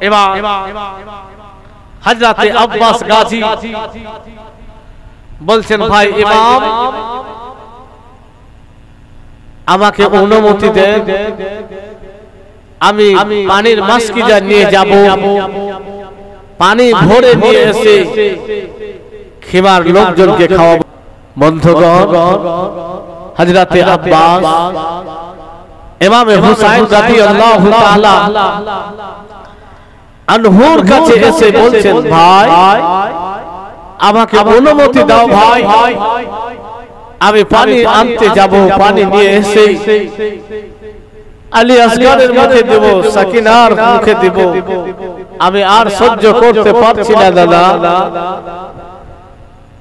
এবার হযরতে আব্বাস গাজী বলছেন, ভাই ইমাম আমাকে অনুমতি দেন, আমি পানির মাসকিজা নিয়ে যাব, পানি ভরে নিয়ে এসে খিমার লোকজনকে খাওয়াবো। বন্ধুগণ, হযরতে আব্বাস ইমাম হুসাইন রাদিয়াল্লাহু তাআলা আনহুর কাছে এসে বলছেন, ভাই আমাকে অনুমতি দাও, ভাই আমি পানি আনতে যাব, পানি নিয়ে এসে আলী আসগরের মুখে দেব, সাকিনার মুখে দেব, আমি আর সহ্য করতে পারছি না দাদা,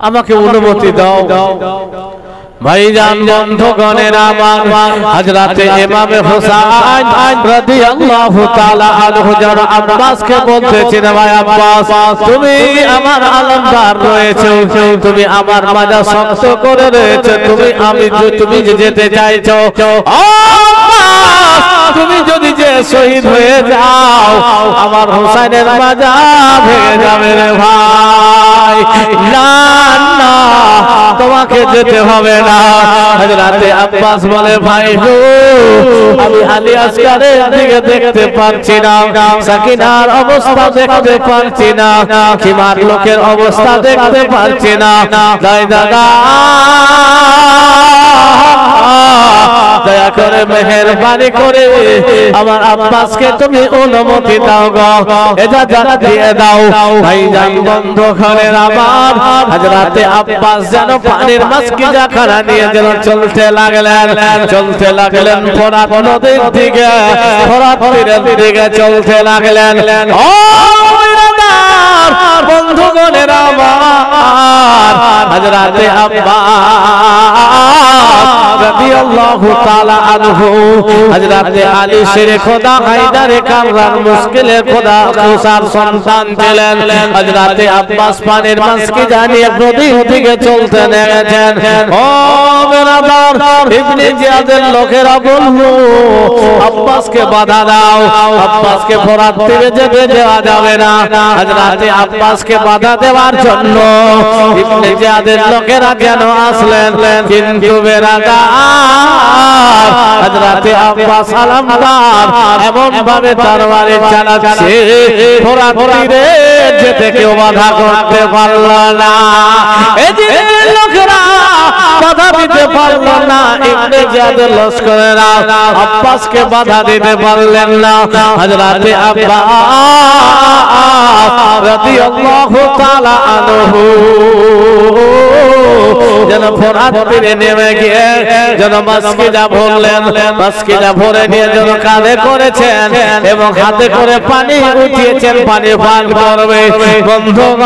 আমাকে অনুমতি দাও। ভাইজান বন্ধুগণের আমার, হযরতে ইমাম হুসাইন রাদিয়াল্লাহু তাআলা আনহু যারা আব্বাসকে বলতেছেন, ভাই আব্বাস তুমি আমার আলমদার রয়েছে, তুমি আমার মাজা শক্ত করে রয়েছে, তুমি যে যেতে চাইছো, তুমি যদি যে শহীদ হয়ে যাও আমার হুসাইনের মাজা ভেঙে যাবে রে ভাই, না না তোমাকে যেতে হবে না। হযরতে আব্বাস বলে, ভাই গো আমি আলী আসগরের দিকে দেখতে পারছি না, সাকিনার অবস্থা দেখতে পারছি না, খিমার লোকের অবস্থা দেখতে পারছি না, তাই দাদা দয়া করে মেহেরবানি করে আমার আব্বাসকে তুমি অনুমতি দাও গো, এটা জানা দিয়ে দাও। ভাইজান বন্ধুগণের আমার, হযরতে আব্বাস যেন পানির মাসকিজা খানা নিয়ে যেন চলতে লাগলেন ফোরাত নদীর দিকে, ফোরাত তীরের দিকে চলতে লাগলেন। ও বন্ধুগণের আমার, হযরতে আব্বাস রাদিয়াল্লাহু তাআলা আনহু হযরতে আলী শেরে খোদা হায়দারে কাররার মুশকিলে খোদা মুসার সন্তান ছিলেন। হযরতে আব্বাস পানির মাসকিজা নিয়ে নদীর দিকে চলতে লেগেছেন। ও বেরাদার, ইবনে জিয়াদের লোকেরা বলল, আব্বাসকে বাধা দাও, আব্বাসকে ফোরাত তীরে যেতে দেওয়া যাবে না। হযরতে আব্বাসকে বাধা দেওয়ার জন্য ইবনে জিয়াদের লোকেরা কেন আসলেন, কিন্তু বেরাদার হযরতে আব্বাস আলমদার এমন ভাবে তরবারি চালাচ্ছে ফোরাত তীরে যেতে কেউ বাধা করতে পারল না। এই যে লোকেরা বাধা দিতে পারল না, ইবনে জিয়াদের লস্করেরা আব্বাসকে বাধা দিতে পারলেন না। হযরতে আব্বাস রাদিয়াল্লাহু তাআলা আনহু যেন ফোরাত তীরে নেমে গিয়ে যেন মাসকিজা ভরলেন, মাসকিজা ভরে নিয়ে যেন কাঁধে করেছেন এবং হাতে করে পানি উঠিয়েছেন, পানি পান করবে। বন্ধুগণ,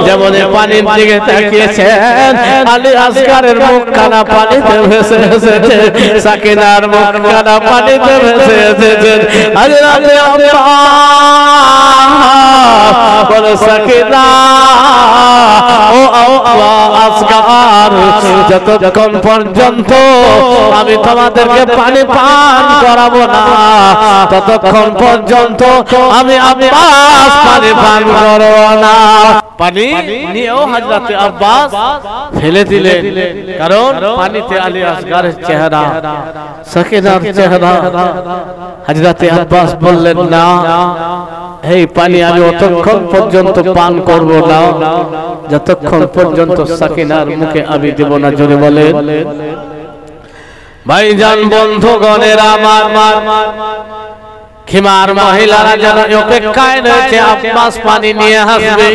যেমন পানির দিকে তাকিয়েছেন, আলী আসগরের মুখ কানা পানিতে ভেসে এসেছে, সাকিনার মুখ কানা পানিতে ভেসে এসেছে। হযরতে আব্বাস বলে, সাকিনা ও আসগর, যতক্ষণ পর্যন্ত আমি তোমাদেরকে পানি পান করাবো না ততক্ষণ পর্যন্ত আমি আব্বাস পানি পান করব না। পানি নিয়েও হযরতে আব্বাস ফেলে দিলেন, কারণ পানিতে আলী আসগরের চেহারা, সাকিনার চেহারা। হযরতে আব্বাস বললেন, না এই পানি আমি অতক্ষণ পর্যন্ত পান করব না যতক্ষণ পর্যন্ত সাকিনার মুখে আমি দেব না। জোরে বলেন। ভাইজান বন্ধুগণের আমার, খিমার মহিলারা যেন অপেক্ষায় রয়েছে আব্বাস পানি নিয়ে আসবে,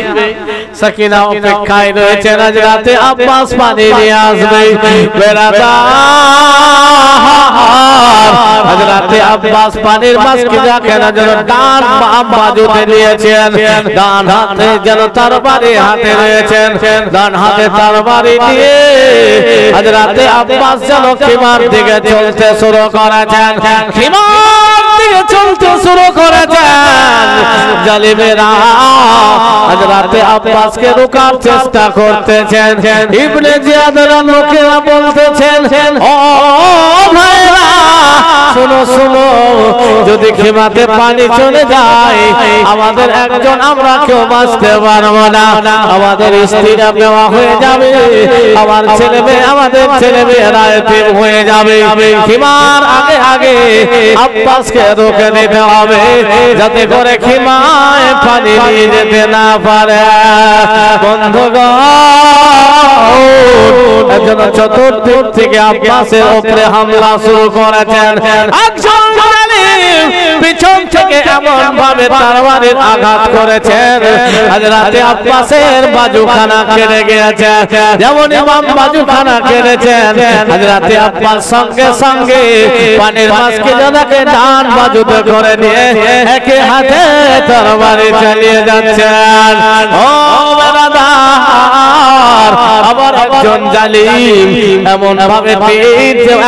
সাকিনা অপেক্ষায় রয়েছে হযরতে আব্বাস পানি নিয়ে আসবে। হযরতে আব্বাস পানির মাসকিজা কেনার জন্য ডান বাম বাজুতে নিয়েছেন, ডান হাতে যেন তরবারি হাতে রয়েছেন, ডান হাতে তরবারি নিয়ে হযরতে আব্বাস যেন খিমার দিকে চলতে শুরু করেছেন, খিমার দিকে চলতে শুরু করেছেন। জালিমেরা হযরতে আব্বাসকে রোকার চেষ্টা করতেছেন। ইবনে জিয়াদের লোকেরা বলতেছেন, ও ভাইরা শুনো শুনো, যদি খিমাতে পানি চলে যায় আমাদের একজন আমরা কেউ বাঁচতে পারবো না, আমাদের স্ত্রীরা বেওয়া হয়ে যাবে, আমার ছেলে মেয়ে আমাদের ছেলে মেয়েরা এতিম হয়ে যাবে। খিমার আগে আগে আব্বাসকে রোকে দিতে হবে যাতে করে খিমায় পানি নিয়ে যেতে না পারে। বন্ধুগণ একজন চতুর্দিক থেকে আব্বাসের উপরে হামলা শুরু করেছেন। একজন পিছন থেকে এমন ভাবে তরবারির আঘাত করেছেন হযরতে আব্বাসের বাজুখানা কেটে গিয়েছে। যেমন ইমাম বাজুখানা কেটেছেন হযরতে আব্বাস সঙ্গে সঙ্গে পানির মাছকে জনাকে ডান বাজুতে করে নিয়ে একে হাতে তরবারি চালিয়ে যাচ্ছেন। ও বেরাদার, আবার একজন জালিম এমন ভাবে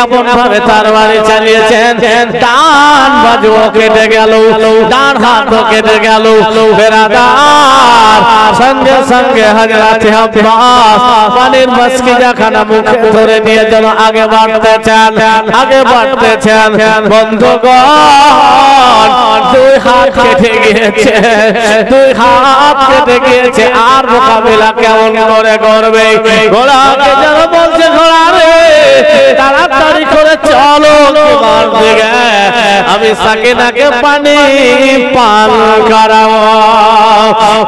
এমন ভাবে তরবারি চালিয়েছেন ডান বাজু কেটে গেল, ডান হাত কেটে গেল। বেরাদার সঙ্গে সঙ্গে হযরতে আব্বাস পানির মাছকিজাখানা মুখে ধরে নিয়ে যেন আগে বাড়তেছেন, আগে বাড়তেছেন। বন্ধুগণ দুই হাত কেটে গিয়েছে, দুই হাত কেটে গিয়েছে, আর মোকাবিলা কেমন করে করবে? ঘোড়াকে যেন বলছে ঘোড়া রে তাড়াতাড়ি করে চলো তোমার দিকে, আমি সাকিনাকে পানি পান করাবো।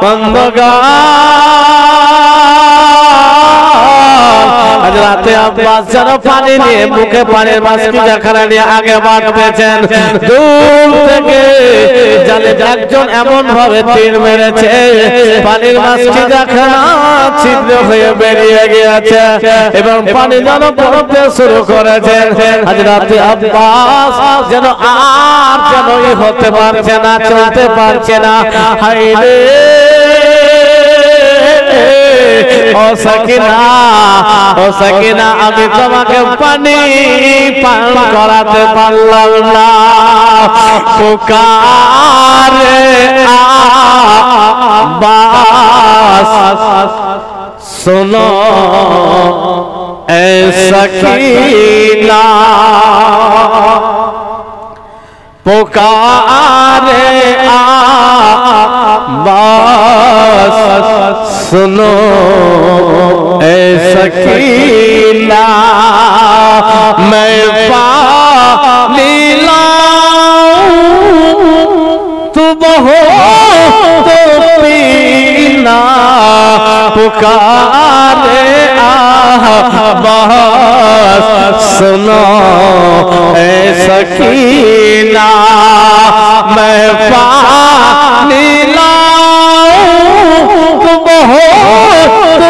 বন্ধুগণ হযরতে আব্বাস যেন পানি নিয়ে মুখে পানির মাছকিজাখানা নিয়ে আগে বাড়তেছেন। দূর থেকে জালে একজন এমন ভাবে তীর মেরেছে পানির মাছকিজাখানা ছিদ্র হয়ে বেরিয়ে গিয়েছে এবং পানি যেন পড়তে শুরু করেছেন। হযরতে আব্বাস যেন আর যেনই হতে পারছে না, চলতে পারছে না। হায়রে ও সাকিনা, ও সাকিনা, আমি তোমাকে পানি পান করাতে পারলাম না। পুকারে আব্বাস सुनो ऐ सकीना पुकारे आवाज़ सुनो ऐ सकीना मैं पानी लाऊं तू बहुत पीना पुकारे आवाज़ सुनो ऐ सकीना मैं पानी लाऊं तू बहुत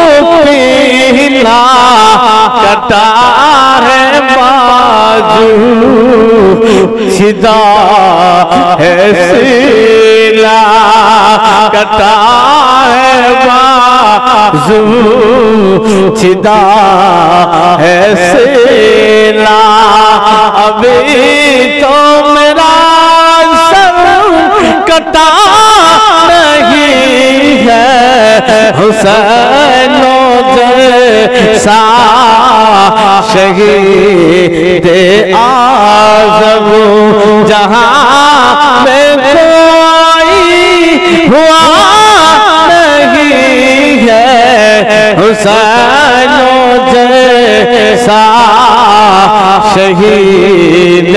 पीना कटा है बाजू छिदा है सीला कटा है बाजू छिदा है सीला अभी तो मेरा सर कटा नहीं है हुसैन जैसा शहीद आज़म जहां में कोई हुआ नहीं है हुसैन जैसा शहीद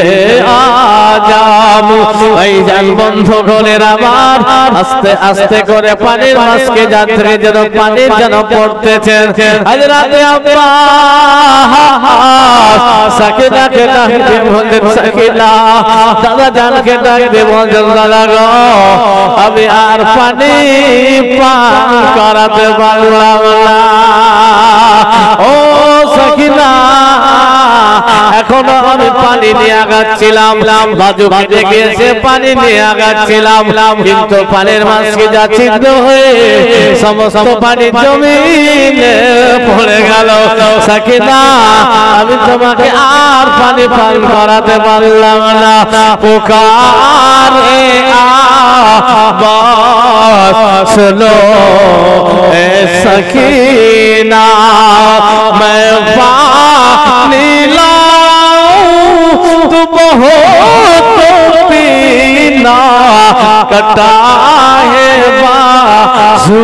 आज़म। ভাইজান বন্ধুগণের আমার আস্তে আস্তে করে পানির মাছকে যাত্রী যেন পানির যেন পড়তেছেন। হযরতে আব্বাস সাকিনাকে ডাক দিয়ে বললেন সাকিনা দাদা জানকে ডাক দিয়ে বললেন দাদা গো আমি আর পানি পান করাতে পারলাম না। ও সাকিনা এখনো আমি পানি নিয়ে আগাচ্ছিলাম, বাজু কেটে গিয়েছে পানি নিয়ে আগাচ্ছিলাম, কিন্তু পানির মাছকে যা ছিদ্র হয়ে সমস্ত পানি জমিনে পড়ে গেল। সাকিনা আমি তোমাকে আর পানি পান করাতে পারলাম না। পুকারে আওয়াজ सुनो ए सकीना मैं पानी लाऊं तू बहुत कटा है बाजू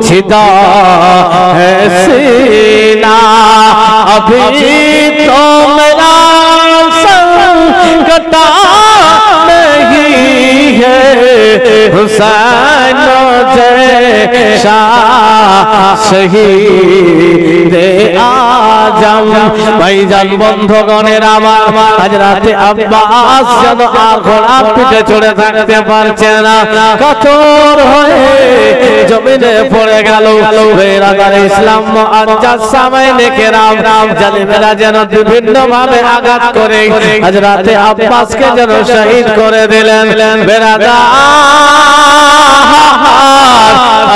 छिदा है सीना अभी तो मेरा कटा नहीं है हुसैन जैसा शहीद आजम भाईजान বন্ধুগণের আমার হযরতে আব্বাস যেন আর ঘোড়া পিঠে চড়ে থাকতে পারছে না কাতর হয়ে জমিনে পড়ে গেল বেরাদার ইসলাম মুআজ্জাজ সামাইনে কেরাম জালিমেরা যেন বিভিন্ন ভাবে আঘাত করে হযরতে আব্বাসকে যেন শহীদ করে দিলেন বেরাদার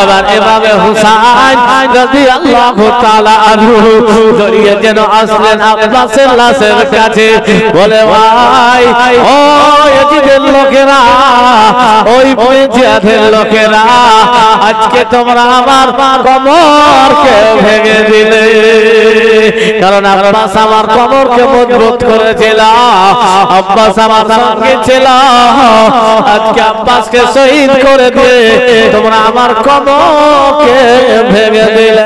আবার এভাবে হুসাইন রাদিয়াল্লাহু তাআলা আনহু দড়িয়ে যেন আসলেন আব্বাসের লাশের কাছে বলে ভাই ও ইয়াজিদের লোকেরা ওই জিহাদের লোকেরা আজকে তোমরা আমার কোমরকে ভেঙে দিলে কারণ আব্বাস আমার কোমরকে মজবুত করেছিল আব্বাস আমার সঙ্গে ছিল আজকে আব্বাসকে শহীদ করে দিয়ে তোমরা আমার কোমরকে ভেঙে দিলে